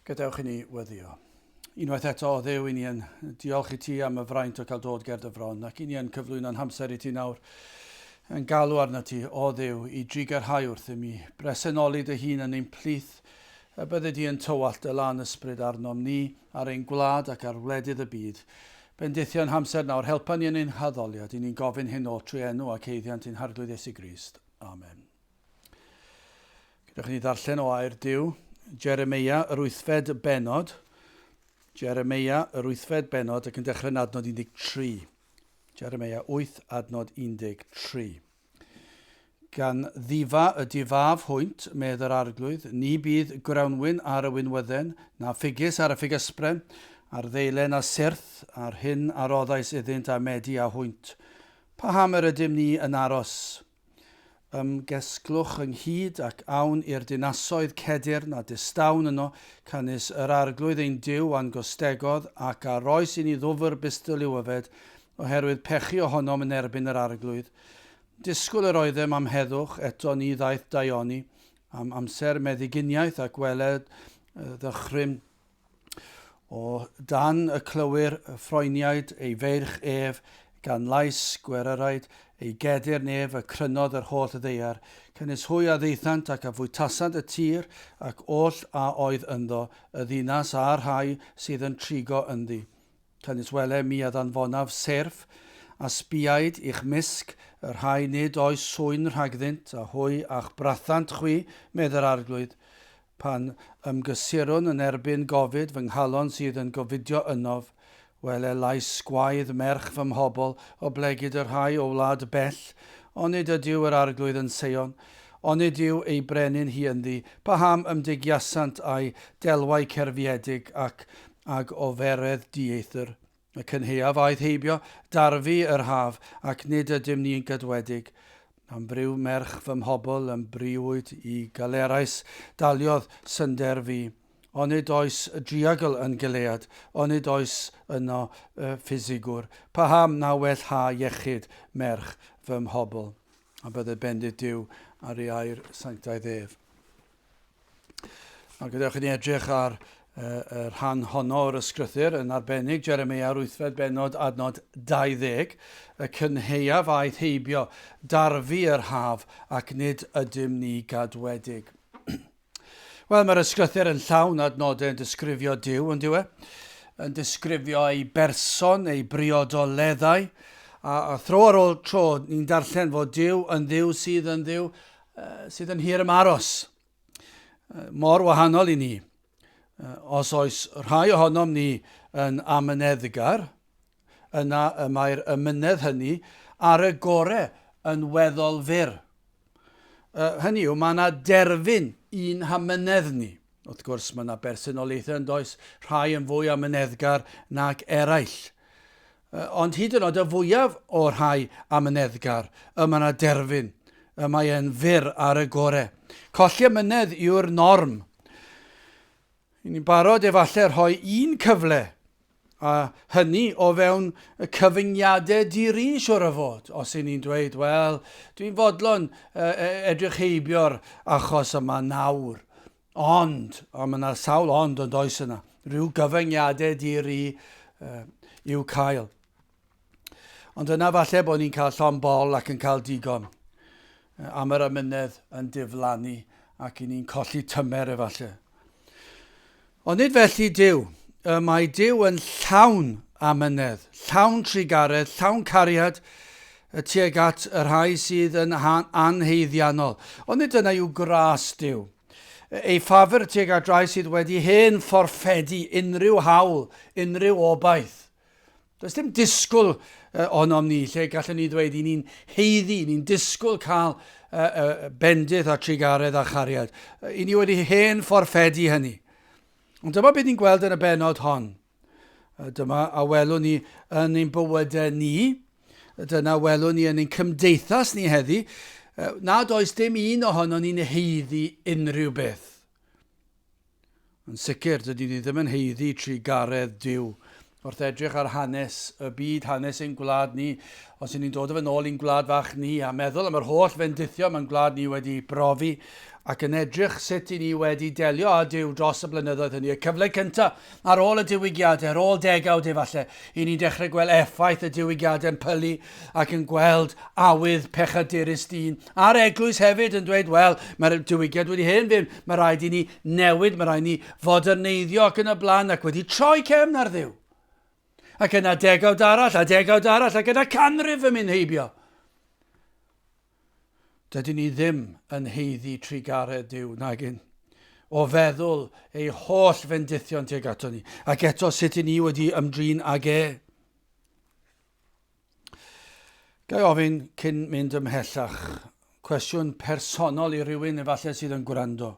Gadewch I ni weddio. Unwaith eto o Dduw I ni yn diolch I ti am y fraint o cael dod ger dy fron ac I ni yn cyflwyno'n hamser I ti nawr yn galw arna ti o Dduw I drigarhau wrth I mi bresennoli dy hun yn ein plith a bydde di yn tywallt y lan ysbryd arnom ni ar ein gwlad ac ar wledydd y byd. Bendithio'n hamser nawr, helpa ni yn ein haddoliad I ni'n gofyn hyn o trwy enw ac eiddiant i'n harglwydd Iesu Grist. Amen. Gydwch ni ddarllen o air Duw, Jeremeia, yr 8fed benod. Jeremeia, yr 8fed benod ac yn dechrau'n adnod 13. Jeremeia 8, adnod 13. Gan ddifa y difaf hwynt, medd yr arglwydd, ni bydd grawnwyn ar y wynwydden, na ffigys ar y ffigysbren, a'r ddeilen a syrth, a'r hyn a roddais iddynt a medi a hwynt. Pa hamer ydym ni yn aros? Ymgesglwch ynghyd ac awn i'r dinasoedd cedir na distawn yno, canys yr arglwydd ein diw a'n gostegodd ac a roes I ni ddwfr bystol i'w yfed, oherwydd pechu ohonom yn erbyn yr arglwydd. Disgwyl yr oeddem am heddwch eto ni ddaeth daioni, am amser meddyginiaeth ac weled ddychryn o dan y clywir ffroeniaid ei feirch ef, gan lais gwereraid, ei gedir nef y crynodd yr holl ddeiar, cynnes hwy a ddeithant ac a fwytasant y tir ac oll a oedd ynddo, y ddinas a'r rhai sydd yn trigo ynddi. Cynnes wele mi a ddanfonaf serf, a sbiaid i'ch misg, y rhai nid oes swyn rhagddynt, a hwy a'ch brathant chwi, medd yr arglwydd, pan ymgysurwn yn erbyn gofid fy nghalon sydd yn gofidio ynof, wele lais gwaedd merch fy mhobol o blegyd yr rhai o wlad bell, onid ydyw yr arglwydd yn Seion, onid yw ei brenin hi ynddi, pa ham ymdigiasant a'i delwau cerfiedig ag oferedd dieithr. Y cynheuaf aeth heibio, darfu yr haf ac nid ydym ni'n gadwedig. Am bryw merch fy mhobol yn briwyd I galerais, daliodd synder fi. Onid oes driagl yn gilead, onid oes yno ffisigwr. Pa ham na well ha iechyd merch fy mhobol. A bydde bendit Duw ar ei air sanctaidd ef. A gadewch I ni edrych ar y rhan honno o'r ysgrythyr yn arbennig Jeremeia 8fed benod adnod 20, y cynheuaf aeth heibio, darfu yr haf ac nid ydym ni gadwedig. Wel, mae'r ysgrythyr yn llawn adnodau yn disgrifio Duw, yn diwe, yn disgrifio ei berson, ei briodoleddau, a thro ar ôl tro, ni'n darllen fod Duw yn ddiw sydd yn hir ym aros, mor wahanol I ni. Os oes rhai ohonom ni yn amyneddgar, yna mae'r ymynedd hynny ar y gorau yn weddol fyr. Hynny yw, mae yna derfyn un hamynedd ni. Wrth gwrs, mae yna bersonolaethau yn does rhai yn fwy amyneddgar nag eraill. Ond hyd yn oed y fwyaf o rhai amyneddgar, mae yna derfyn. Mae e'n fyr ar y gorau. Colli amynedd yw'r norm. Ni'n barod efallai rhoi un cyfle, a hynny o fewn y cyfyngiadau diri siwr o fod. Os I ni'n dweud, wel, dwi'n fodlon edrych heibio'r achos yma nawr. Ond, a mae yna sawl ond yn does yna, rhyw gyfyngiadau diri i'w cael. Ond yna falle bod ni'n cael llon bol ac yn cael digon am yr ymynedd yn diflannu ac I ni'n colli tymer efallai. Ond nid felly Duw. Mae Duw yn llawn amynedd, llawn trigaredd, llawn cariad tuag at y rhai sydd yn anheiddiannol. Ond nid yna yw gras Duw. Ei ffafr tuag at rai sydd wedi hen fforffedu unrhyw hawl, unrhyw obaith. Does dim disgwyl onom ni, lle gallwn ni ddweud I ni'n heiddi, ni'n disgwyl cael bendydd a trigaredd a chariad. I ni wedi hen fforffedu hynny. Ond dyma beth ni'n gweld yn y benod hon. Dyma a welwn ni yn ein bywydau ni. Dyna welwn ni yn ein cymdeithas ni heddi. Nad oes dim un ohono ni'n heiddi unrhyw beth. Yn sicr, dydyn ni ddim yn heiddi trigaredd Duw. Wrth edrych ar hanes y byd, hanes ein gwlad ni, os ni'n dod o fy nôl i'n gwlad fach ni, a meddwl am yr holl fendithio mae'n gwlad ni wedi brofi, ac yn edrych sut i ni wedi delio â Duw dros y blynyddoedd hynny. Y cyfle cyntaf ar ôl y diwygiadau, ar ôl degawd efallai, i ni dechrau gweld effaith y diwygiadau yn pylu ac yn gweld awydd pechadurus dyn. A'r eglwys hefyd yn dweud, wel, mae'r diwygiad wedi hen fynd, mae rhaid i ni newid, mae rhaid i ni foderneidio ac yn y blaen, ac wedi troi cefn ar Dduw. Ac yna degawd arall, ac yna canrif yn mynd heibio. Dydyn ni ddim yn heiddi trigaredd Duw nagyn, o feddwl ei holl fendithion tuag ato ni, ac eto sut i ni wedi ymdrin ag e. Gai ofyn cyn mynd ymhellach, cwestiwn personol i rywun efallai sydd yn gwrando.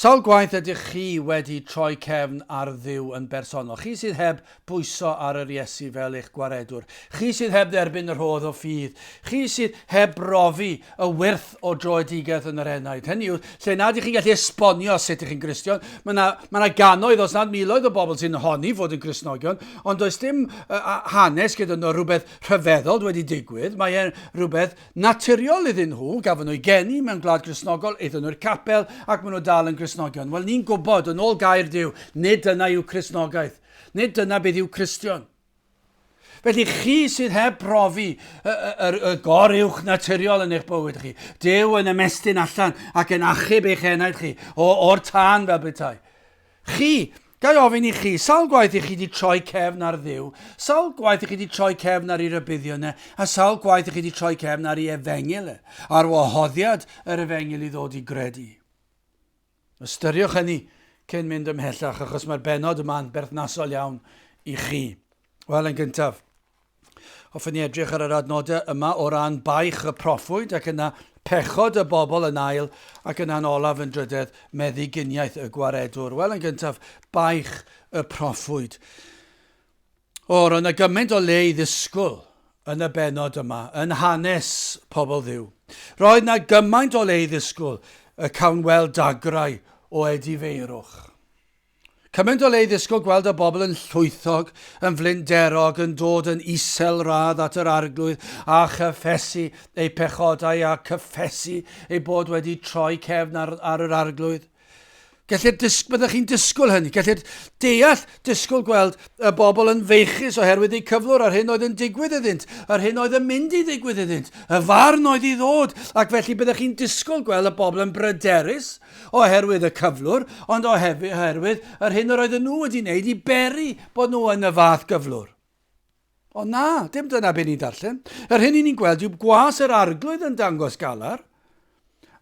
Sawl gwaith ydych chi wedi troi cefn ar Dduw yn bersonol? Chi sydd heb bwyso ar yr Iesu fel eich gwaredwr. Chi sydd heb dderbyn yr hodd o ffydd. Chi sydd heb brofi y wirth o droedigaeth yn yr enaid. Hynny yw, lle nad ych chi'n gallu esbonio sut ych chi'n Gristion. Mae yna gannoedd, os nad miloedd o bobl sy'n honni fod yn Gristnogion, ond does dim hanes gyda nhw rhywbeth rhyfeddol wedi digwydd. Mae e'n rhywbeth naturiol iddyn nhw. Gafon nhw'i geni mewn gwlad Gristnogol, eithon nhw'r capel ac maen nhw dal yn Gristnogion. Wel, ni'n gwybod yn ôl gair Duw, nid dyna yw Cristnogaeth. Nid dyna beth yw Cristion. Felly chi sydd heb brofi y goruwch naturiol yn eich bywyd chi. Duw yn ymestyn allan ac yn achub eich enaid chi o'r tân fel bethau. Chi, gai ofyn i chi, sawl gwaith i chi wedi troi cefn ar Dduw, sawl gwaith i chi wedi troi cefn ar ei rybuddion a sawl gwaith i chi wedi troi cefn ar ei efengil ar wahoddiad yr efengil i ddod i gredu. Ystyriwch hynny cyn mynd ymhellach, achos mae'r benod yma'n berthnasol iawn i chi. Wel, yn gyntaf, hoffwn ni edrych ar yr adnodau yma o ran baich y proffwyd ac yna pechod y bobl yn ail ac yna'n olaf yn drydedd meddyginiaeth y gwaredwr. Wel, yn gyntaf, baich y proffwyd. Roedd yna gymaint o le i ddisgwyl yn y benod yma, yn hanes pobl Dduw. Roedd yna gymaint o le i ddisgwyl y cawn weld dagrau o edifeirwch. Cymaint o le i ddisgwyl gweld y bobl yn llwythog, yn flinderog, yn dod yn isel radd at yr arglwydd a chyffesu eu pechodau a cyffesu eu bod wedi troi cefn ar yr arglwydd. Byddwch chi'n disgwyl hynny. Gellir deall disgwyl gweld y bobl yn feichus oherwydd eu cyflwr ar hyn oedd yn digwydd iddynt, ar hyn oedd yn mynd i ddigwydd iddynt. Y farn oedd i ddod, ac felly byddwch chi'n disgwyl gweld y bobl yn bryderus oherwydd y cyflwr, ond oherwydd yr hyn oedd nhw wedi wneud i beri bod nhw yn y fath gyflwr. Ond na, dim dyna beth ni'n darllen. Yr hyn ni'n gweld yw gwas yr arglwydd yn dangos galar,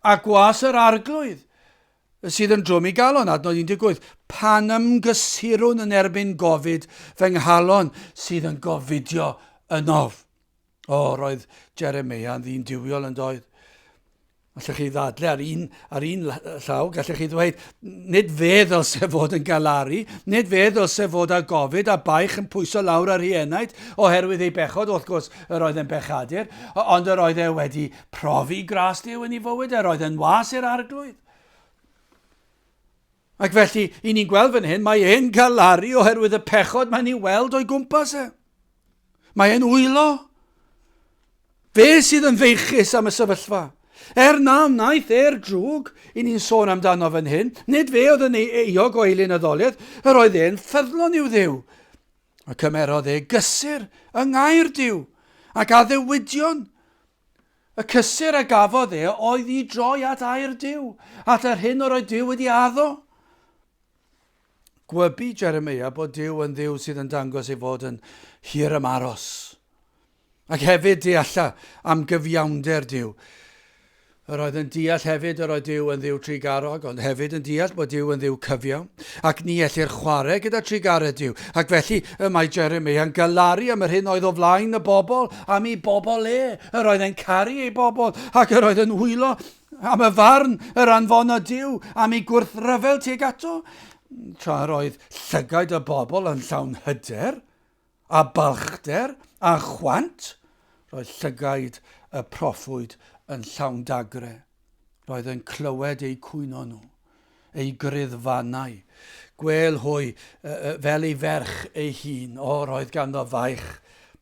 a gwas yr arglwydd sydd yn drwm i galon, adnod 18. Pan ymgysurwn yn erbyn gofid fy nghalon sydd yn gofidio ynof. Roedd Jeremeia yn ddyn diwiol yn doedd. Allech chi ddadle ar un llaw, gallech chi ddweud, nid fe ddylse fod yn galaru, nid fe ddylse fod â gofid a baich yn pwyso lawr ar ei enaid, oherwydd ei bechod, wrth gwrs, yr oedd yn bechadur, ond yr oedd e wedi profi gras Duw yn ei fywyd, yr oedd yn was i'r arglwydd. Ac felly, i ni'n gweld fan hyn, mae e'n galaru oherwydd y pechod mae'n ei weld o'i gwmpas e. Mae e'n wylo. Fe sydd yn feichus am y sefyllfa. Na wnaeth e'r drwg, i ni'n sôn amdano fan hyn, nid fe oedd yn eog o eilyn y ddoliad, yr oedd e'n ffyddlon i'w Dduw. A cymerodd e gysur yng ngair Duw, ac addewidion. Y cysur a gafodd e oedd i droi at air Duw, at yr hyn o'r oedd Duw wedi addo. Gwybi Jeremeia bod Duw yn Dduw sydd yn dangos ei fod yn hir ymaros. Ac hefyd dealla am gyfiawnder Duw. Yr oedd yn deall hefyd yr oedd Duw yn Dduw trigarog, ond hefyd yn deall bod Duw yn Dduw cyfiawn. Ac ni ellir chwarae gyda trigaredd Duw. Ac felly mae Jeremeia yn galaru am yr hyn oedd o flaen y bobl, am ei bobl Yr oedd yn caru ei bobl, ac yr oedd yn hwylo am y farn, yr anfon o Duw, am ei gwrthryfel tuag ato. Tra roedd llygaid y bobl yn llawn hyder, a balchder, a chwant, roedd llygaid y proffwyd yn llawn dagre. Roedd yn clywed eu cwyno nhw, eu gryddfannau, gwel hwy fel ei ferch ei hun. Roedd ganddo faich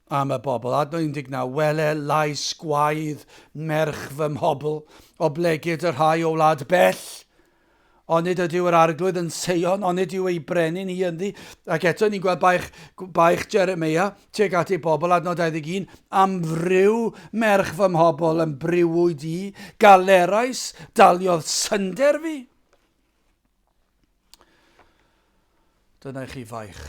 am y bobl. Adnod 19, wele lais gwaedd merch fy mhobl, o blegyd yr rhai o wlad bell. Onid ydyw yr arglwydd yn seion, onid yw ei brenin hi ynddi. Ac eto ni'n gweld baich Jeremeia, tuag at ei bobl, adnod 21, am fryw merch fy mhobl yn briwwyd i, galerais daliodd synder fi. Dyna chi faich.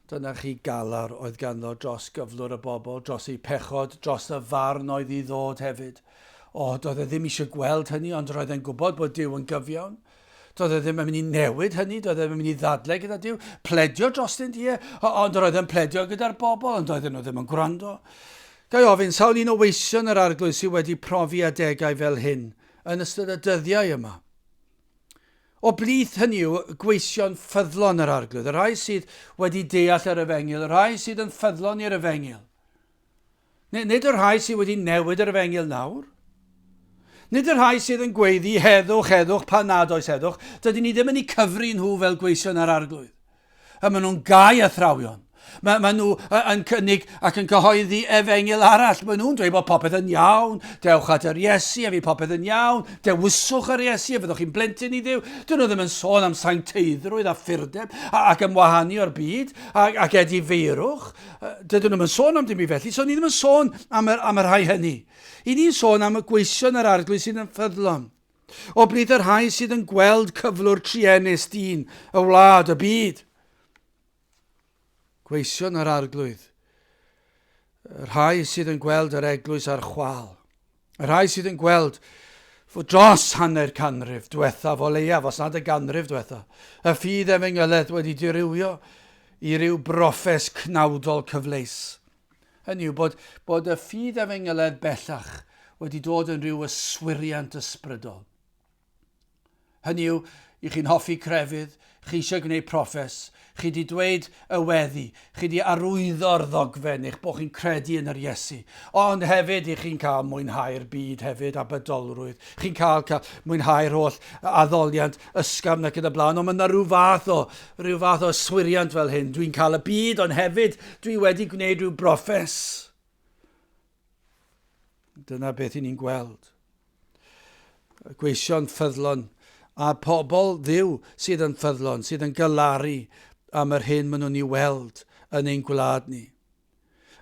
Dyna chi galar oedd ganddo dros gyflwr y bobl, dros ei pechod, dros y farn oedd i ddod hefyd. Doedd e ddim eisiau gweld hynny, ond roedd e'n gwybod bod Duw yn gyfiawn. Doedd e ddim yn mynd i newid hynny, doedd e ddim yn mynd i ddadlau gyda Duw. Pledio dros dyn di, ond roedd e'n pledio gyda'r bobl, ond doedd nhw ddim yn gwrando. Gai ofyn, sawl un o weision yr arglwydd sydd wedi profi adegau fel hyn yn ystod y dyddiau yma? O blith hynny yw gweision ffyddlon yr arglwydd, y rhai sydd wedi deall yr efengyl, y rhai sydd yn ffyddlon i'r efengyl. Nid y rhai sydd wedi newid yr efengyl nawr. Nid y rhai sydd yn gweiddi heddwch, pan nad oes heddwch, dydyn ni ddim yn ei cyfri nhw fel gweision yr arglwydd. A maen nhw'n gau athrawion. Maen nhw yn cynnig ac yn cyhoeddi efengyl arall. Maen nhw'n dweud bod popeth yn iawn, dewch at yr Iesu a fi popeth yn iawn, dewyswch yr Iesu a fyddwch chi'n blentyn i Dduw. Dyn nhw ddim yn sôn am sancteiddrwydd a ffurdeb ac ymwahanu o'r byd ac edifeirwch. Dydyn nhw ddim yn sôn am dim i felly, so ni ddim yn sôn am yr rhai hynny. I ni'n sôn am y gweision yr arglwydd sydd yn ffyddlon. O blith yr rhai sydd yn gweld cyflwr trienus dyn, y wlad, y byd. Gweision yr arglwydd. Y rhai sydd yn gweld yr eglwys a'r chwal. Y rhai sydd yn gweld fod dros hanner canrif diwethaf o leiaf, os nad y ganrif diwethaf, y ffydd efengyledd wedi dirywio i ryw broffes cnawdol cyfleus. Hynny yw bod y ffydd efengyledd bellach wedi dod yn ryw yswiriant ysbrydol. Hynny yw, i chi'n hoffi crefydd, chi eisiau gwneud proffes, chi wedi dweud y weddi, chi wedi arwyddo'r ddogfen eich bod chi'n credu yn yr Iesu. Ond hefyd i chi'n cael mwynhau'r byd hefyd a bydolrwydd. Chi'n cael mwynhau'r holl addoliant ysgafn ac yn y blaen. Ond mae yna rhyw fath o yswiriant fel hyn. Dwi'n cael y byd, ond hefyd dwi wedi gwneud rhyw broffes. Dyna beth i ni'n gweld. Gweision ffyddlon a pobl Dduw sydd yn ffyddlon, sydd yn gylaru am yr hyn maen nhw'n ei weld yn ein gwlad ni.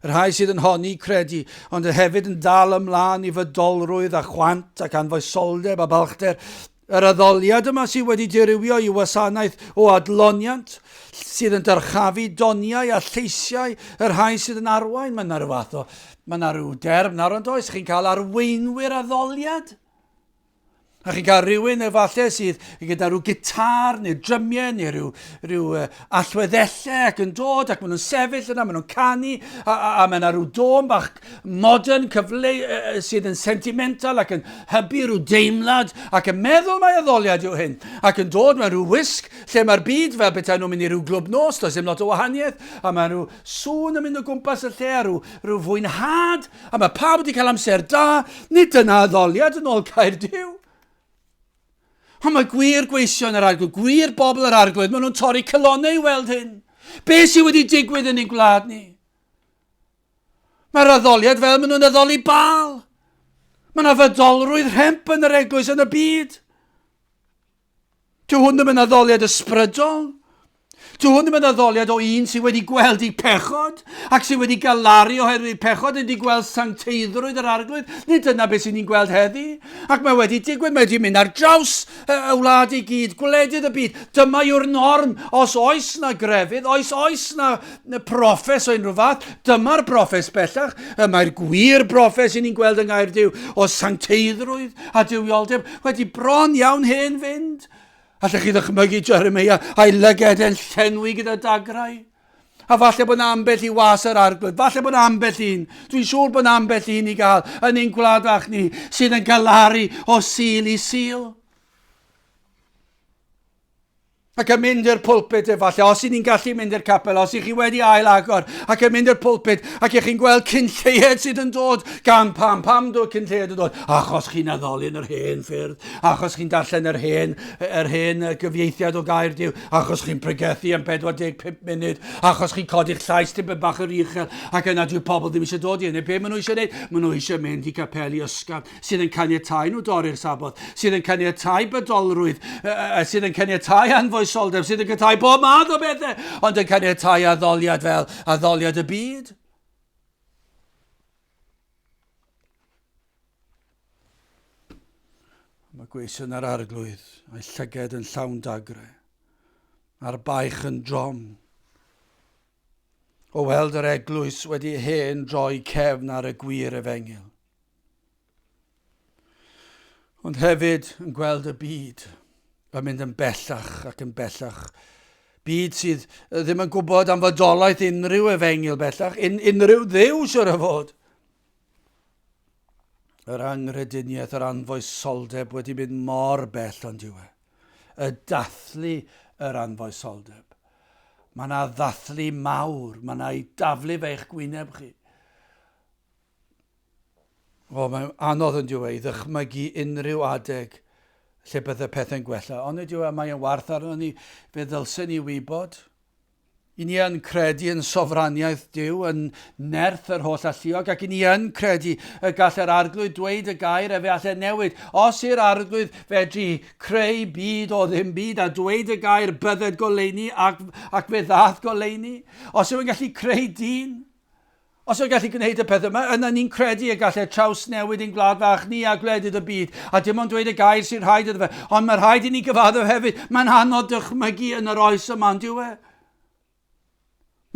Yr rhai sydd yn honni credu, ond hefyd yn dal ymlaen i fydolrwydd a chwant ac anfoesoldeb a balchder. Yr addoliad yma sydd wedi dirywio i wasanaeth o adloniant, sydd yn dyrchafu doniau a lleisiau, yr rhai sydd yn arwain. Mae yna rhyw derm nawr ond oes, chi'n cael arweinwyr addoliad. A chi'n cael rhywun efallai sydd gyda rhyw gitar neu drymiau neu rhyw allweddellau ac yn dod ac maen nhw'n sefyll yna, maen nhw'n canu a maen nhw rhyw dôn bach modern sydd yn sentimental ac yn hybu rhyw deimlad ac yn meddwl mae addoliad yw hyn ac yn dod mewn rhyw wisg lle mae'r byd fel beth nhw'n mynd i rhyw glwb nos, does ddim lot o wahaniaeth a mae rhyw sŵn yn mynd o gwmpas y lle a rhyw fwynhad a mae pawb wedi cael amser da, nid yna addoliad yn ôl Caerdyw. Ond mae gwir gweision yr arglwydd, gwir bobl yr arglwydd, maen nhw'n torri cylonau i weld hyn. Be sydd wedi digwydd yn ein gwlad ni? Mae'r addoliad fel maen nhw'n addoli bal. Mae yna fydolrwydd rhemp yn yr eglwys yn y byd. Dyw hwn ddim yn addoliad ysbrydol. Dyw hwn ddim yn addoliad o un sydd wedi gweld ei pechod ac sydd wedi galaru oherwydd ei pechod wedi gweld sancteiddrwydd yr arglwydd. Nid dyna beth sy'n ni'n gweld heddi. Ac mae wedi digwydd, mae wedi mynd ar draws y wlad i gyd, gwledydd y byd. Dyma yw'r norm. Os oes na grefydd, oes na proffes o unrhyw fath, dyma'r proffes bellach. Mae'r gwir proffes sy'n ni'n gweld yng Nghaerdyw o sancteiddrwydd a dywioldeb wedi bron iawn hen fynd. Allech chi ddychmygu Jeremeia a'i lyged yn llenwi gyda dagrau. A falle bod yna ambell i was yr arglwydd. Falle bod yna ambell un. Dwi'n siŵr bod yna ambell un i gael yn ein gwlad fach ni sydd yn galaru o sil i sil. Ac yn mynd i'r pwlpit efallai, os i ni'n gallu mynd i'r capel, os i chi wedi ail-agor, ac yn mynd i'r pwlpit, ac i chi'n gweld cynlleied sydd yn dod, gan pam dod cynlleied yn dod, achos chi'n addoli yn yr hen ffyrdd, achos chi'n darllen yr hen gyfieithiad o gair Duw, achos chi'n pregethu am 45 munud, achos chi'n codi'ch llais tipyn bach yr uchel, ac yna dyw pobl ddim eisiau dod i hynny. Be maen nhw eisiau gwneud? Maen nhw eisiau mynd i capeli ysgafn, sydd yn caniatáu nhw dorri'r saboth, sydd yn caniatáu bydolrwydd, sydd yn caniatáu anfoesoldeb, sydd yn caniatáu bob math o bethau, ond yn caniatáu addoliad fel addoliad y byd. Mae gweision ar arglwydd, a'i llyged yn llawn dagrau, a'r baich yn drom, o weld yr eglwys wedi hen droi cefn ar y gwir efengil. Ond hefyd yn gweld y byd yn mynd yn bellach ac yn bellach. Byd sydd ddim yn gwybod am fodolaeth unrhyw efengil bellach, unrhyw dduw siwr o fod. Yr anghrediniaeth, yr anfoesoldeb wedi mynd mor bell ond yw e. Y dathlu yr anfoesoldeb. Mae yna ddathlu mawr, mae yna i daflu fe eich gwyneb chi. Mae'n anodd yn diwy, ddychmygu unrhyw adeg lle byddai pethau'n gwella. Ond ydyw e, mae'n warth arno ni, fe ddylsyn ni wybod. I ni yn credu yn sofraniaeth Duw, yn nerth yr holl alluog, ac i ni yn credu y gall yr arglwydd dweud y gair a fe allai newid. Os yw'r arglwydd fedru creu byd o ddim byd a dweud y gair bydded goleuni ac fe ddath goleuni, os yw'n gallu creu dyn, os yw'n gallu gwneud y pethau yma, yna ni'n credu y gallai traws newid i'n gwlad fach ni a gwledydd y byd. A dim ond dweud y gair sy'n rhaid iddo fe, ond mae'n rhaid i ni gyfaddo hefyd. Mae'n anodd dychmygu yn yr oes yma'n diw e.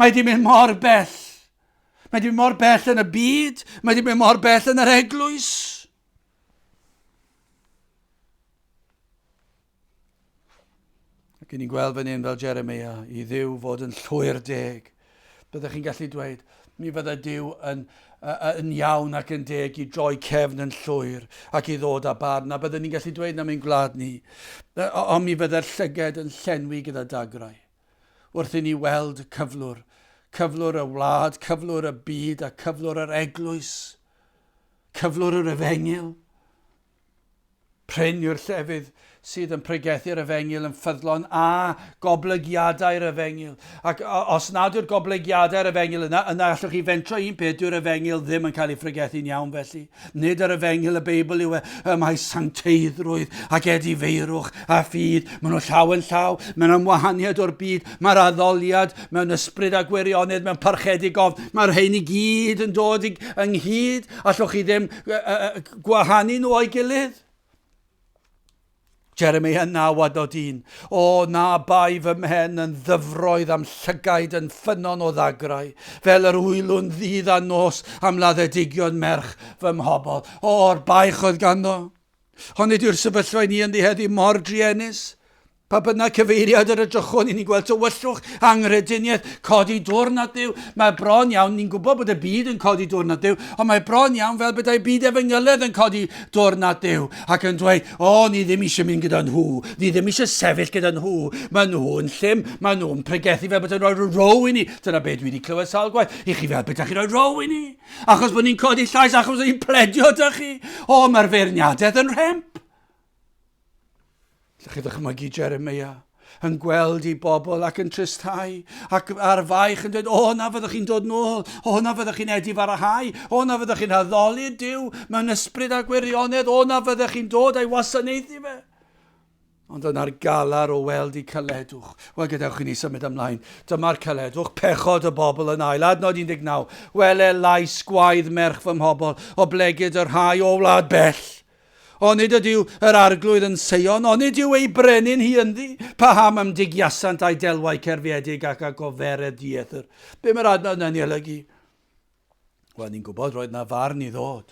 Mae di mynd mor bell. Mae di mynd mor bell yn y byd. Mae di mynd mor bell yn yr eglwys. Ac ni'n gweld fan hyn fel Jeremeia, i Dduw fod yn llwyr deg. Byddech chi'n gallu dweud, mi fydda Duw yn iawn ac yn deg i droi cefn yn llwyr ac i ddod â barn. A byddwn ni'n gallu dweud na mi'n gwlad ni. Ond mi fydda'r llyged yn llenwi gyda dagrau. Wrth i ni weld cyflwr y wlad, cyflwr y byd a cyflwr yr eglwys, cyflwr yr efengil. Prin yw'r llefydd sydd yn pregethu'r efengil yn ffyddlon a goblygiadau'r efengil. Ac os nad yw'r goblygiadau'r efengil yna allwch chi fentro un peth yw'r efengil ddim yn cael ei fregethu'n iawn felly. Nid yr efengil y Beibl yw e, mae sancteiddrwydd ac edifeirwch a ffydd. Maen nhw llaw yn llaw, maen nhw'n wahaniad o'r byd, mae'r addoliad, mewn ysbryd a gwirionedd, mewn parchedig ofn, mae'r rhain i gyd yn dod ynghyd, allwch chi ddim gwahanu nhw o'i gilydd. Jeremeia 9:1. O na bai fy mhen yn ddyfroedd am llygaid yn ffynon o ddagrau, fel yr wylwn ddydd a nos am laddedigion merch fy mhobol. O'r baich oedd ganddo. Ond nid yw'r sefyllfa ni yn ddiheddu mor driennus. Pa byna cyfeiriad yr edrychwn i ni'n gweld tywyllwch anghrediniaeth, codi dwrn at Duw. Mae bron iawn, ni'n gwybod bod y byd yn codi dwrn at Duw, ond mae bron iawn fel byddai byd efengyloedd yn codi dwrn at Duw ac yn dweud, ni ddim eisiau mynd gyda nhw, ni ddim eisiau sefyll gyda nhw, mae nhw'n llym, mae nhw'n pregethu fel byddai'n rhoi row i ni. Dyna beth dwi wedi clywed sawl gwaith, i chi fel byddai'n rhoi row i ni, achos bod ni'n codi llais, achos bod ni'n pledio dy chi. Mae'r feirniadaeth yn rhemp. Lle chi ddychmygu Jeremeia yn gweld i bobl ac yn tristau ac ar faich yn dweud, na fyddwch chi'n dod nôl, na fyddwch chi'n edif ar y hau, na fyddwch chi'n addoli Duw mewn ysbryd a gwirionedd, na fyddwch chi'n dod a'i wasanaethu fe. Ond yna'r galar o weld i caledwch. Wel, gadewch i ni symud ymlaen. Dyma'r caledwch, pechod y bobl yn ail. Adnod 19. Wele lais gwaedd merch fy mhobol, o blegyd yr hau o wlad bell. Nid ydyw yr arglwydd yn Seion, nid yw ei brenin hi ynddi, pa ham am digiasant a'i delwau cerfiedig ac a goferedd diethyr. Be mae'r adnod yna'n ei olygu? Wel, ni'n gwybod roedd na farn i ddod.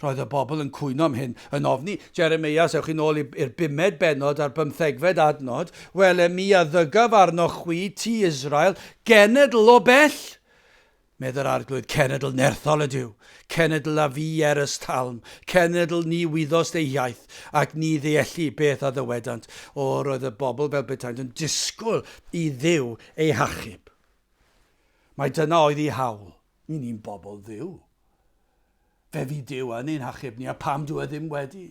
Roedd y bobl yn cwyno am hyn yn ofni. Jeremeia, sewch chi nôl i'r 5 bennod a'r 15 adnod, wel mi a ddygaf arno chwi ti Israel genedl o bell. Medd yr arglwydd, cenedl nerthol ydyw, cenedl a fi ers talm, cenedl ni wyddos ei iaith, ac ni ddeallu beth a ddywedant. Roedd y bobl fel betaint yn disgwyl i Dduw ei hachub. Mae dyna oedd ei hawl. Ni'n bobl Dduw. Fe fi Dduw yn ein hachub ni, a pam dwi ddim wedi.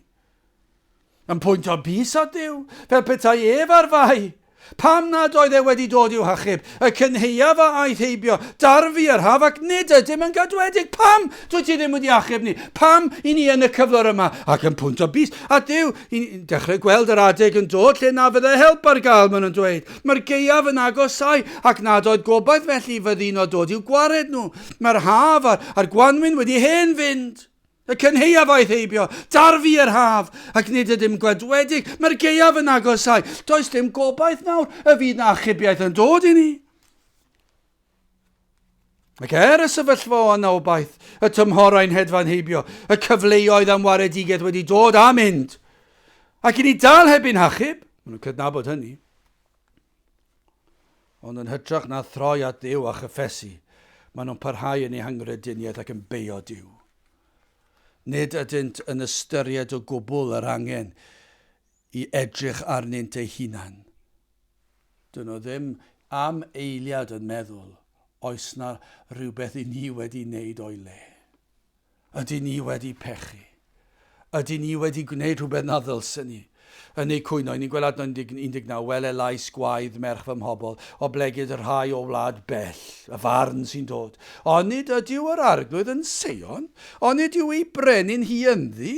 Yn pwynt o bus o Dduw, fel petai ef ar fai. Pam nad oedd e wedi dod i'w hachub, y cynheuaf a aeth heibio, darfu yr haf ac nid ydym yn gadwedig. Pam dwi ti ddim wedi achub ni? Pam i ni yn y cyflwr yma? Ac yn pwynt o bus, a Duw, i'n dechrau gweld yr adeg yn dod lle na fydde help ar gael, maen nhw'n dweud. Mae'r gaeaf yn agosau, ac nad oedd gobaith felly fyddin o dod i'w gwared nhw. Mae'r haf a'r gwanwyn wedi hen fynd. Y cynheuaf aeth heibio, darfu yr haf, ac nid ydym gadwedig. Mae'r gaeaf yn agosau. Does dim gobaith nawr y fydd na achubiaeth yn dod i ni. Ac y sefyllfa o anawbaith, y tymhorau'n hedfan heibio, y cyfleoedd am waredigedd wedi dod a mynd. Ac i ni dal hebyn hachub, maen nhw'n cydnabod hynny, ond yn hytrach na throi at Dduw a chyffesu, maen nhw'n parhau yn eu hangrediniaeth ac yn beio Dduw. Nid ydynt yn ystyried o gwbl yr angen i edrych arnynt eu hunan. Dyn nhw ddim am eiliad yn meddwl, oes na rhywbeth i ni wedi wneud o'i le. Ydy ni wedi pechu? Ydy ni wedi gwneud rhywbeth na ddylsyn ni? Yn ei cwyno, ni'n gweld adnod 19, wele lais gwaedd merch fy mhobl, o blegyd yr rhai o wlad bell, y farn sy'n dod. Ond nid ydyw yr arglwydd yn Seion, ond nid yw ei brenin hi ynddi.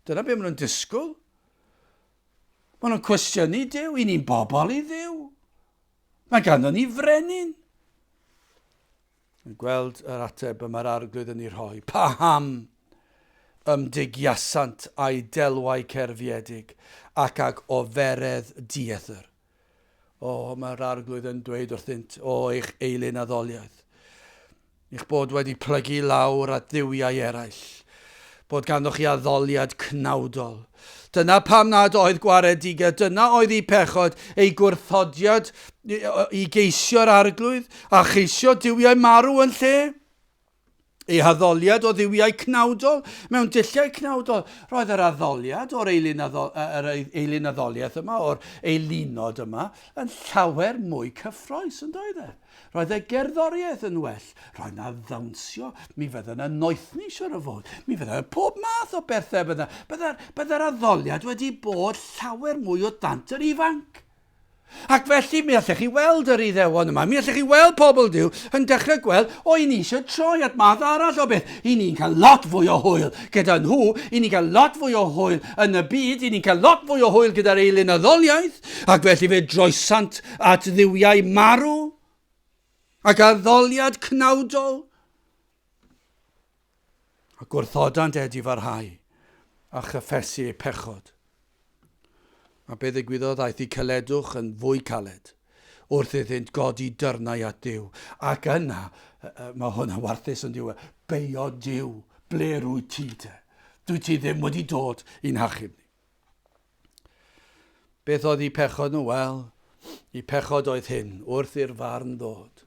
Dyna be maen nhw'n disgwyl. Maen nhw'n cwestiynu Duw, i ni'n bobl i Dduw. Mae ganddo ni frenin. Yn gweld yr ateb yma'r arglwydd yn ei rhoi. Paham ymdigiasant a'i delwau cerfiedig ac ag oferedd diethyr. Mae'r arglwydd yn dweud wrthynt eich eilyn addoliaeth. Eich bod wedi plygu lawr at dduwiau eraill. Bod ganddoch chi addoliad cnawdol. Dyna pam nad oedd gwaredigedd, dyna oedd ei pechod, ei gwrthodiad i geisio'r arglwydd a cheisio duwiau marw yn lle. Ei haddoliad o dduwiau cnawdol, mewn dulliau cnawdol. Roedd yr addoliad o'r eilyn addoliaeth yma, o'r eilinod yma, yn llawer mwy cyffroes yn doedd e. Roedd y gerddoriaeth yn well. Roedd na ddawnsio, mi fydda na noethni siwr o fod. Mi fydda na pob math o bethau bydda. Bydda'r addoliad wedi bod llawer mwy o dant yr ifanc. Ac felly mi allech chi weld yr Iddewon yma, mi allech chi weld pobl Duw yn dechrau gweld, i ni eisiau troi at math arall o beth. I ni'n cael lot fwy o hwyl gyda nhw, i ni'n cael lot fwy o hwyl yn y byd, i ni'n cael lot fwy o hwyl gyda'r eilyn addoliaeth, ac felly fe droesant at dduwiau marw, ac addoliad cnawdol. Ac gwrthodant edi farhau a chyffesu eu pechod. A be ddigwyddodd aeth i caledwch yn fwy caled wrth iddynt godi dyrnau at Duw. Ac yna, mae hwnna warthus yn diwedd, beio Duw, ble rwy ti te? Dwi ti ddim wedi dod i'n hachub ni. Beth oedd i pechod nhw? Wel, i pechod oedd hyn, wrth i'r farn ddod.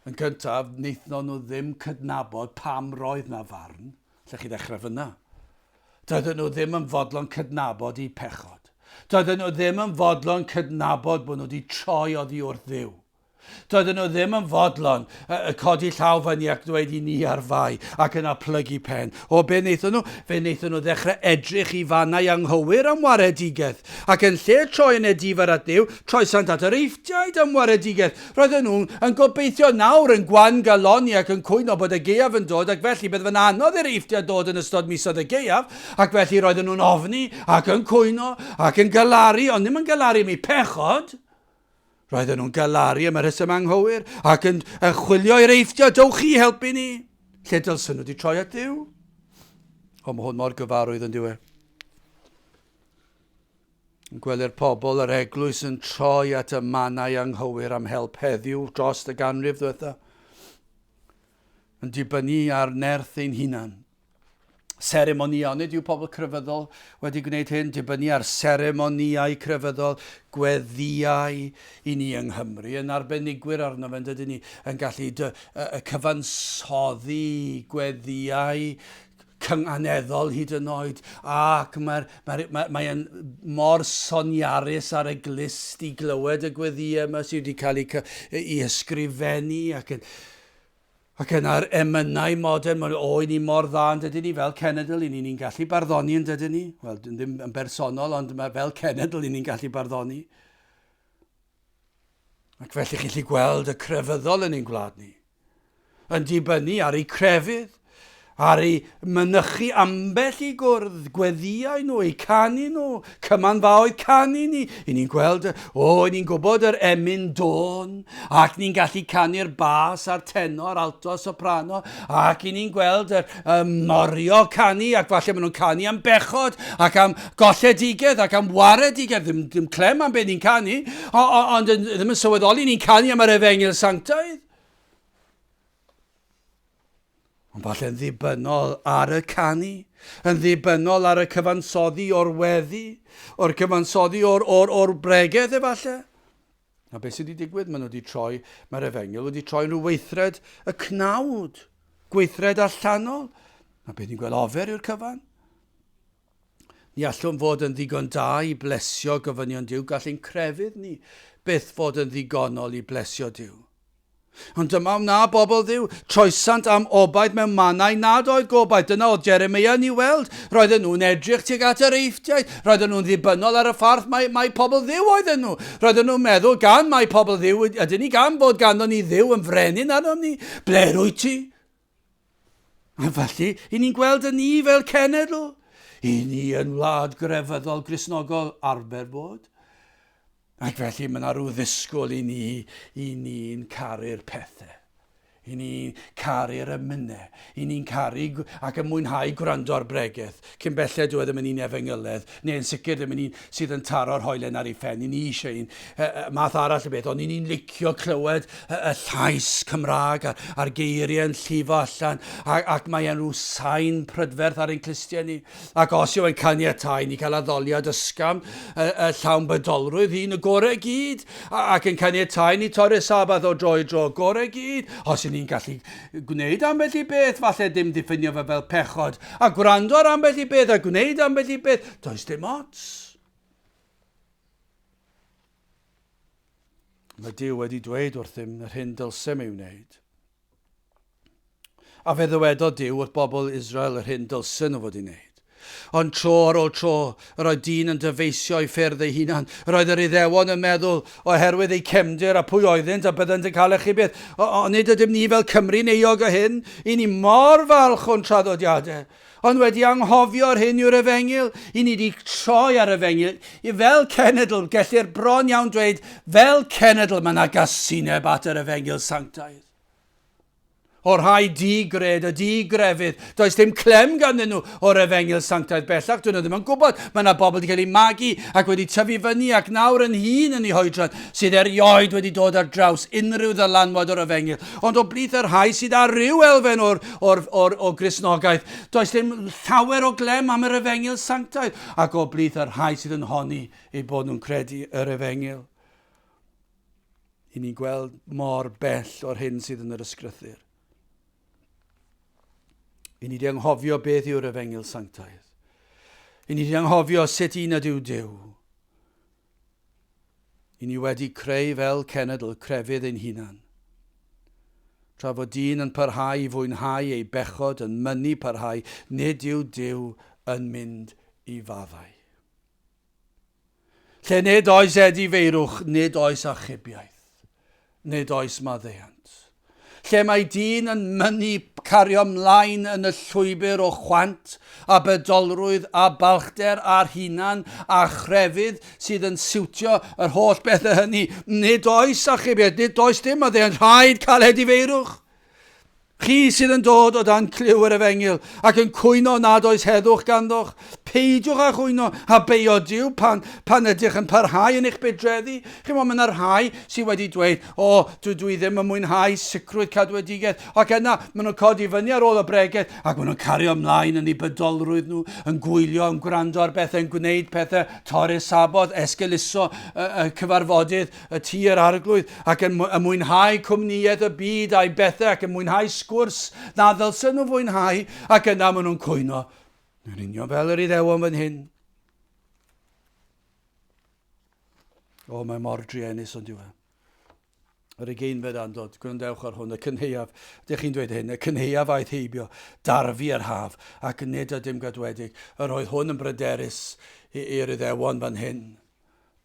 Yn cyntaf, wnaethon nhw ddim cydnabod pam roedd na farn. Lle chi ddechrau fyna? Doedden nhw ddim yn fodlon cydnabod i pechod. Doedden nhw ddim yn fodlon cydnabod bod nhw wedi troi oddi wrth Dduw. Doedden nhw ddim yn fodlon codi llaw fyny ac dweud i ni ar fai ac yna plygu pen. Be wnaethon nhw? Fe wnaethon nhw ddechrau edrych i fannau anghywir am waredigedd. Ac yn lle troi yn edifar at Dduw, troesant at yr eithtiaid am waredigedd. Roedden nhw yn gobeithio nawr yn gwan galoni ac yn cwyno bod y gaeaf yn dod, ac felly bydd fy'n anodd i'r eithtiad dod yn ystod misoedd y gaeaf, ac felly roedden nhw'n ofni ac yn cwyno ac yn galaru, ond ddim yn galaru mi pechod. Roedden nhw'n galaru am y rheswm anghywir ac yn chwilio i'r eithtiad, dowch chi helpu ni. Lle dylsyn nhw wedi troi at Dduw? Mae hwn mor gyfarwydd yn diwedd. Yn gwely'r pobl, yr eglwys yn troi at y mannau anghywir am help heddiw dros y ganrif ddiwetha. Yn dibynnu ar nerth ein hunan. seremonianid yw pobl crefyddol wedi gwneud hyn, dibynnu ar seremoniau crefyddol, gweddiau i ni yng Nghymru, yn arbenigwyr arno fe, dydyn ni yn gallu cyfansoddi gweddiau cynganeddol hyd yn oed, ac mae'n mor soniarus ar y glist i glywed y gweddiau yma sydd wedi cael ei ysgrifennu ac yn ar emynau modern, i ni mor dda yn dydyn ni fel cenedl, i ni'n gallu barddoni yn dydyn ni, wel ddim yn bersonol, ond fel cenedl i ni'n gallu barddoni. Ac felly chi'n gallu gweld y crefyddol yn ein gwlad ni, yn dibynnu ar ei crefydd, ar ei mynychu ambell i gwrdd, gweddiau nhw, eu canu nhw, cymanfaoedd canu ni. I ni'n gweld, i ni'n gwybod yr emyn dôn, ac ni'n gallu canu'r bas a'r tenor, alto, soprano, ac i ni'n gweld yr morio canu, ac falle maen nhw'n canu am bechod, ac am golledigedd, ac am waredigedd, ddim clem am beth ni'n canu, ond ddim yn sylweddoli ni'n canu am yr Efengyl Sanctaidd. Ond falle'n ddibynnol ar y canu, yn ddibynnol ar y cyfansoddi o'r weddi, o'r cyfansoddi o'r bregeth efallai. A beth sydd wedi digwydd? Maen nhw wedi troi, mae'r Efengyl wedi troi nhw weithred y cnawd, gweithred allanol. A beth ni'n gweld ofer yw'r cyfan? Ni allwn fod yn ddigon da i blesio gofynion Duw, gallai'n crefydd ni byth fod yn ddigonol i blesio Duw. Ond dyma na bobl Dduw, troesant am obaid mewn mannau nad oedd gobaith. Dyna oedd Jeremeia ni weld. Roedden nhw'n edrych tuag at yr eithtiaid. Roedden nhw'n ddibynnol ar y ffordd mae pobl Dduw oedden nhw. Roedden nhw'n meddwl gan mae pobl Dduw, ydyn ni gan bod ganddo ni Dduw yn frenin arno ni. Ble rwyt ti? A felly, i ni'n gweld yn ni fel cenedl. I ni yn wlad grefyddol Gristnogol arfer bod. Ac felly mae yna rhyw ddisgwyl i ni'n caru'r pethau. I ni'n caru'r emynau. I ni'n caru ac yn mwynhau gwrando ar bregeth. Cyn belled dwi ddim yn un efengyledd, neu'n sicr ddim yn un sydd yn taro'r hoelen ar ei phen. I ni eisiau un math arall o beth, ond i ni'n licio clywed y llais Cymraeg a'r geiriau yn llifo allan, ac mae yna rhyw sain prydferth ar ein clustia ni. Ac os yw yn caniatáu, ni cael addoliad ysgam, llawn bydolrwydd, un y gorau gyd, ac yn caniatáu ni torri sabath o dro i dro, gorau gyd. Os ni'n gallu gwneud ambell i beth, falle dim diffinio fe fel pechod, a gwrando ar ambell i beth, a gwneud ambell i beth, does dim ots. Mae Duw wedi dweud wrthym yr hyn dylsem ei wneud. A fe ddywedodd Duw wrth bobl Israel yr hyn dylsyn nhw fod i wneud. Ond tro ar ôl tro, yr oedd dyn yn dyfeisio i ffyrdd ei hunan. Yr oedd yr Iddewon yn meddwl oherwydd ei cefndir a pwy oeddynt a byddant yn cael eich beth. Ond nid ydym ni fel Cymru'n euog o hyn, i ni mor falch o'n traddodiadau. Ond wedi anghofio'r hyn yw'r Efengyl, i ni wedi troi ar Efengyl. I fel cenedl, gellir bron iawn dweud, fel cenedl mae yna gasineb at yr Efengyl Sanctaidd. O'r rhai digred a digrefydd. Does dim clem ganddyn nhw o'r Efengyl Sanctaidd bellach. Dwi'n ddim yn gwybod. Mae yna bobl wedi cael ei magu ac wedi tyfu fyny ac nawr yn hun yn ei hoedran sydd erioed wedi dod ar draws unrhyw ddylanwad o'r Efengyl. Ond o blith yr rhai sydd ar ryw elfen o Gristnogaeth, does dim llawer o glem am yr Efengyl Sanctaidd. Ac o blith yr rhai sydd yn honni eu bod nhw'n credu yr Efengyl. I ni'n gweld mor bell o'r hyn sydd yn yr ysgrythyr. I ni wedi anghofio beth yw'r Efengyl Sanctaidd. I ni wedi anghofio sut un ydyw Duw. I ni wedi creu fel cenedl crefydd ein hunan. Tra fod dyn yn parhau i fwynhau ei bechod, yn mynnu parhau, nid yw Duw yn mynd i faddau. Lle nid oes edifeirwch, nid oes achubiaeth, nid oes maddeuant. Lle mae dyn yn mynnu cario ymlaen yn y llwybr o chwant a bydolrwydd a balchder a'r hunan a chrefydd sydd yn siwtio yr holl bethau hynny. Nid oes achubiaeth, nid oes dim maddeuant, rhaid cael edifeirwch. Chi sydd yn dod o dan cliw yr Efengyl ac yn cwyno nad oes heddwch ganddoch, Peidiwch â chwyno a beio Duw pan ydych yn parhau yn eich bydreddi. Chi'n meddwl, mae yna rhai sydd wedi dweud, dwi ddim yn mwynhau sicrwydd cadwedigaeth. Ac yna, maen nhw'n codi fyny ar ôl y bregeth, ac maen nhw'n cario ymlaen yn eu bydolrwydd nhw, yn gwylio, yn gwrando ar bethau, yn gwneud pethau, torri sabodd, esgeluso cyfarfodydd, y tir arglwydd, ac yn mwynhau cwmnïaeth y byd a'i bethau, ac yn mwynhau sgwrs, na ddylsyn nhw fwynhau, ac yna maen nhw'n cwyno. Yn union fel yr Iddewon fan hyn. Mae mor druenus ond yw e. Yr ugeinfed andod, gwrandewch ar hwn, y cynheuaf, ydych chi'n dweud hyn, y cynheuaf aeth heibio, darfu yr haf, ac nid ydym gadwedig. Yr oedd hwn yn bryderus i'r Iddewon fan hyn.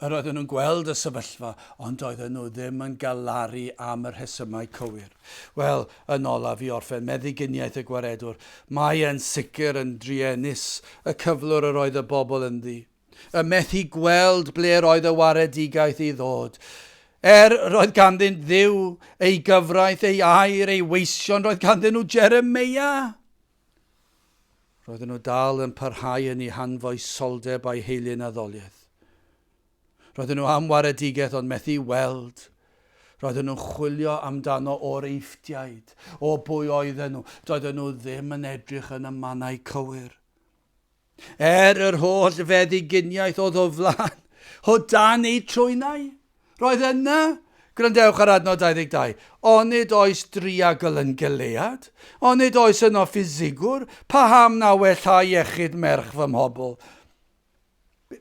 Yr oedden nhw'n gweld y sefyllfa, ond oedden nhw ddim yn galaru am yr rhesymau cywir. Wel, yn olaf i orffen, meddyginiaeth y gwaredwr, mae e'n sicr yn druenus y cyflwr yr oedd y bobl yn ddi. Y methu gweld ble roedd y waredigaeth i ddod. Roedd ganddyn Dduw ei gyfraith, ei air, ei weision, roedd ganddyn nhw Jeremeia. Roedden nhw dal yn parhau yn eu hanfoesoldeb a'i heilyn addoliaeth. Roedden nhw am waredigaeth ond methu weld. Roedden nhw'n chwilio amdano o'r eithdiaid, o bwy oedden nhw. Doedden nhw ddim yn edrych yn y mannau cywir. Yr holl feddyginiaeth oedd o flaen, o dan eu trwynau. Roedd yna, gwrandewch ar adnod 22, onid oes driagol yn Gilead, onid oes yno ffisigwr, paham na wella iechyd merch fy mhobl.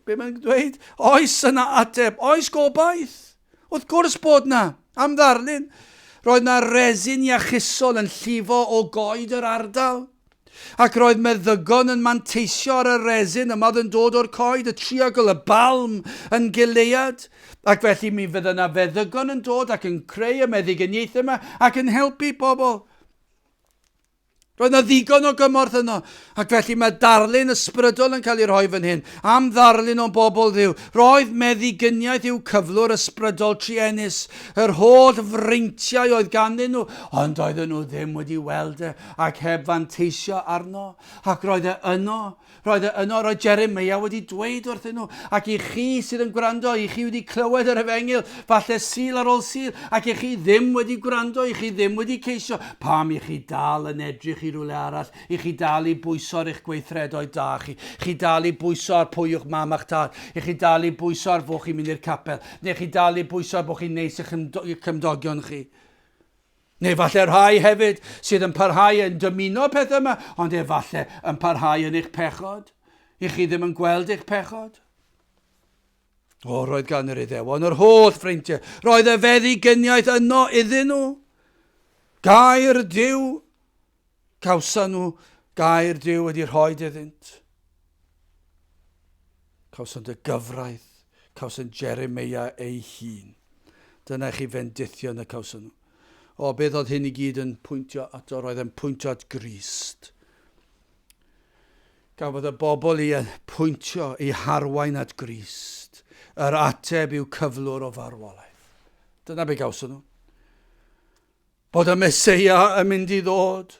Be mae'n dweud? Oes yna ateb, oes gobaith. Wrth gwrs bod na, am ddarlun. Roedd na resin iachusol yn llifo o goed yr ardal. Ac roedd meddygon yn manteisio ar y resin yma oedd yn dod o'r coed, y triagol, y balm yn Gilead. Ac felly mi fydd yna feddygon yn dod ac yn creu y meddyginiaeth yma ac yn helpu pobl. Roedd yna ddigon o gymorth yno. Ac felly mae darlun ysbrydol yn cael ei rhoi fan hyn. Am ddarlun o bobl Dduw. Roedd meddyginiaeth i'w cyflwr ysbrydol trienus. Yr holl freintiau oedd ganddyn nhw. Ond oedden nhw ddim wedi weld e. Ac heb fanteisio arno. Ac roedd e yno. Roedd Jeremeia wedi dweud wrthyn nhw. Ac i chi sydd yn gwrando, i chi wedi clywed yr efengil, falle syl ar ôl syl. Ac i chi ddim wedi gwrando, i chi ddim wedi ceisio. Pam i chi dal yn edrych i rywle arall, i chi dal i bwyso ar eich gweithredoedd da chi, chi dal i bwyso ar pwy o'ch mam a'ch tad, i chi dal i bwyso ar fo chi'n mynd i'r capel, neu chi dal i bwyso ar bo chi'n neis i'ch cymdogion chi. Neu falle rhai hefyd sydd yn parhau yn dymuno pethau yma, ond efallai yn parhau yn eich pechod. I chi ddim yn gweld eich pechod. Roedd gan yr Iddewon, yr holl ffreintiau. Roedd y feddyginiaeth yno iddyn nhw. Gair Duw. Cawson nhw gair Duw wedi rhoi iddynt. Cawson dy gyfraith. Cawson Jeremeia ei hun. Dyna chi fendithion y cawson nhw. Beth oedd hyn i gyd yn pwyntio ato, roedd yn pwyntio at Grist. Gafodd y bobl i pwyntio, i harwain at Grist. Yr ateb yw cyflwr o farwolaeth. Dyna be gawson nhw. Bod y Meseia yn mynd i ddod.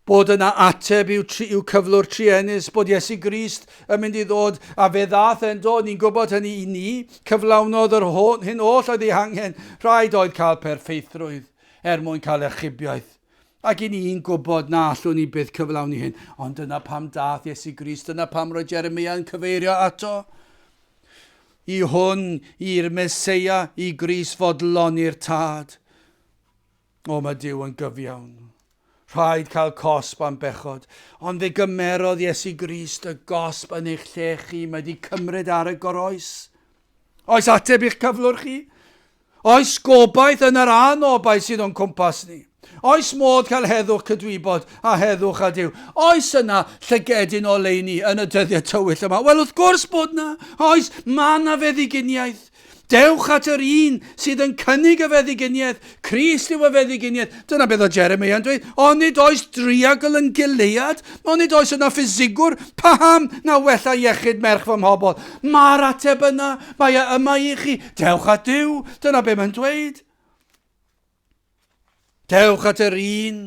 Bod yna ateb yw cyflwr trienus, bod Iesu Grist yn mynd i ddod, a fe ddath yn dod, ni'n gwybod hynny i ni, cyflawnodd yr hyn oll oedd ei hangen, rhaid oedd cael perfeithrwydd, mwyn cael echubiaeth. Ac i ni'n gwybod na allwn ni byth cyflawni hyn, ond dyna pam dath Iesu Grist, dyna pam roedd Jeremeia yn cyfeirio ato. I hwn, i'r Meseia, i Grist fodloni'r tad. Mae Duw yn gyfiawn. Rhaid cael cosb am bechod. Ond fe gymerodd Iesu Grist y gosb yn eich lle chi. Mae wedi cymryd ar y goroes. Oes ateb i'ch cyflwr chi? Oes gobaith yn yr anobaith sydd o'n cwmpas ni? Oes modd cael heddwch cydwybod a heddwch a Duw? Oes yna llygedyn o leini yn y dyddiau tywyll yma? Wel, wrth gwrs bod yna. Oes, mae yna feddyginiaeth. Dewch at yr un sydd yn cynnig y feddyginiaeth. Crist yw y feddyginiaeth. Dyna beth o Jeremeia yn dweud. Onid oes driagol yn Gilead? Onid oes yna ffisigwr? Paham na wella iechyd merch fy mhobl. Mae'r ateb yna. Mae yma i chi. Dewch at Duw. Dyna beth mae'n dweud. Dewch at yr un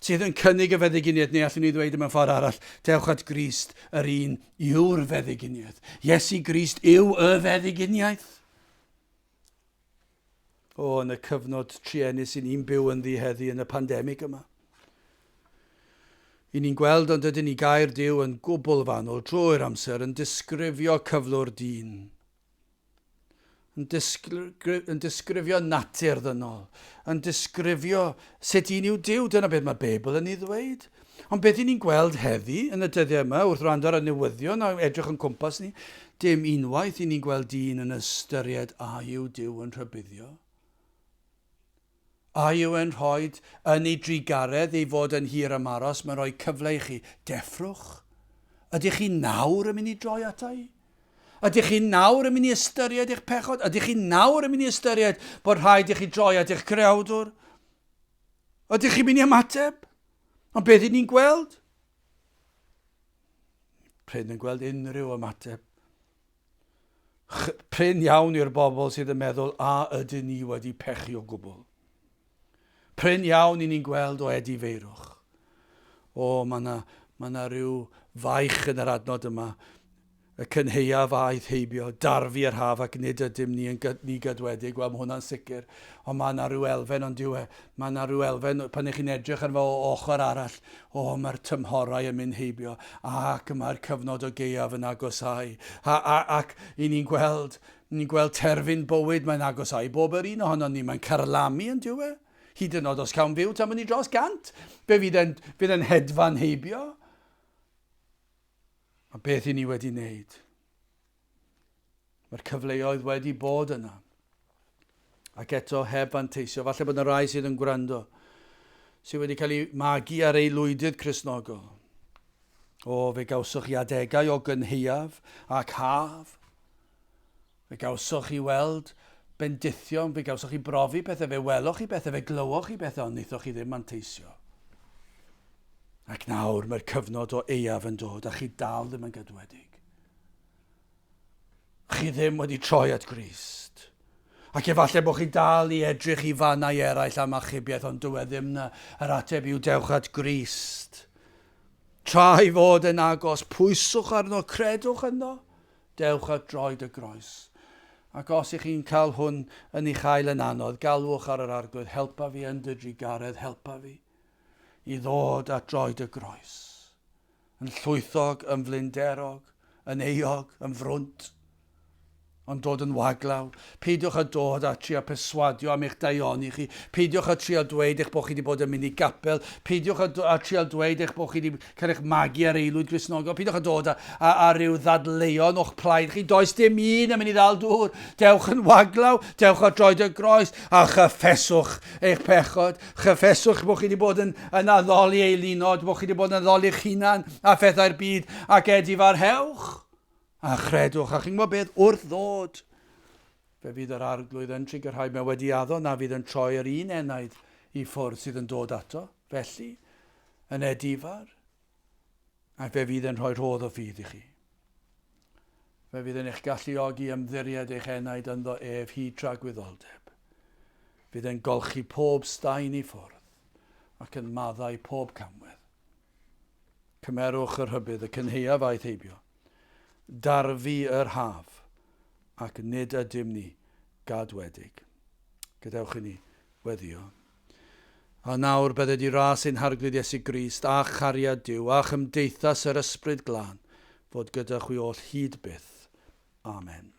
sydd yn cynnig y feddyginiaeth, neu allwn ni ddweud mewn ffordd arall, dewch at Grist, yr un yw'r feddyginiaeth. Iesu Grist yw y feddyginiaeth. Yn y cyfnod trienus sy'n ni'n byw yn ddi heddi yn y pandemig yma. I ni'n gweld ond ydyn ni gair Duw yn gwbl fanwl drwy'r amser yn disgrifio cyflwr dyn. Yn disgrifio natur ddynol, yn disgrifio sut un yw Duw, dyna beth mae Beibl yn ei ddweud. Ond beth ni'n gweld heddi yn y dyddiau yma, wrth rand ar y newyddion a edrych yn cwmpas ni, dim unwaith ni'n gweld dyn yn ystyried a yw Duw yn rhybuddio. A yw yn rhoi yn ei drigaredd ei fod yn hir am aros, mae'n rhoi cyfle i chi deffrwch. Ydych chi nawr yn mynd i droi ata i? Ydych chi nawr yn mynd i ystyried eich pechod? Ydych chi nawr yn mynd i ystyried bod rhaid i chi droi at eich crewdwr? Ydych chi'n mynd i ymateb? Ond beth ni'n gweld? Pryn yn gweld unrhyw ymateb. Pryn iawn i'r bobl sydd yn meddwl, a ydyn ni wedi pechu o gwbl. Pryn iawn i ni'n gweld o edifeirwch. Mae na rhyw faich yn yr adnod yma. Y cynheuaf aeth heibio, darfu'r haf ac nid ydym ni gadwedig, wel mae hwnna'n sicr. Ond mae yna rhyw elfen ond diwe, mae yna rhyw elfen pan ych chi'n edrych yn fo o ochr arall, mae'r tymhorau yn mynd heibio, ac mae'r cyfnod o geiaf yn agosau. Ac i ni'n gweld terfyn bywyd mae'n agosau. Bob yr un ohono ni, mae'n carlamu yn diwe. Hyd yn oed os cawn fyw tan mynd i dros gant. Be fydd yn hedfan heibio? A beth i ni wedi wneud? Mae'r cyfleoedd wedi bod yna. Ac eto heb fanteisio, falle bod yna rai sydd yn gwrando, sydd wedi cael ei magu ar ei lwydydd Cristnogol. Fe gawswch chi adegau o gynheuaf ac haf. Fe gawswch chi weld bendithion, fe gawswch chi brofi pethau, fe welwch chi bethau, fe glywoch chi bethau, ond wnaethoch chi ddim manteisio. Ac nawr mae'r cyfnod o eiaf yn dod, a chi dal ddim yn gadwedig. Chi ddim wedi troi at Grist. Ac efallai bod chi dal i edrych i fannau eraill am achubiaeth, ond dyw e ddim na. Yr ateb yw dewch at Grist. Tra i fod yn agos, pwyswch arno, credwch yno, dewch at droed y groes. Ac os ych chi'n cael hwn yn eich chael yn anodd, galwch ar yr arglwydd, helpa fi yn dy drigaredd, helpa fi i ddod at droed y groes. Yn llwythog, yn flinderog, yn eog, yn frwnt, ond dod yn waglaw. Peidiwch a dod a trio perswadio am eich daioni chi. Peidiwch a trio dweud eich bod chi wedi bod yn mynd i Nghapel. Peidiwch a trio dweud eich bod chi wedi cael eich magu ar eilwyd Gristnogol. Peidiwch a dod a ryw ddadleuon o'ch plaid chi. Does dim un yn mynd i ddal dŵr. Dewch yn waglaw, dewch a droed y groes, a chyffeswch eich pechod. Chyffeswch bod chi wedi bod yn addoli eilunod, bod chi wedi bod yn addoli eich hunan a phethau'r byd, ac edif ar hewch. A chredwch, a chi'n gwybod beth, wrth ddod. Fe fydd yr arglwydd yn trigyrhau, mae wedi addo na fydd yn troi yr un enaid i ffwrdd sydd yn dod ato, felly, yn edifar, a fe fydd yn rhoi rhodd o ffydd i chi. Fe fydd yn eich galluogi ymddiried eich enaid ynddo ef hyd tra gwyddordeb. Fydd yn golchi pob staen i ffwrdd, ac yn maddau pob camwedd. Cymerwch yr hybydd, y cynheuaf aeth heibio. Darfu yr haf, ac nid ydym ni gadwedig. Gadewch i ni weddio. A nawr bydde di ras ein harglwydd Iesu Grist, a chariad Duw, a chymdeithas yr ysbryd glân, fod gyda chwi oll hyd byth. Amen.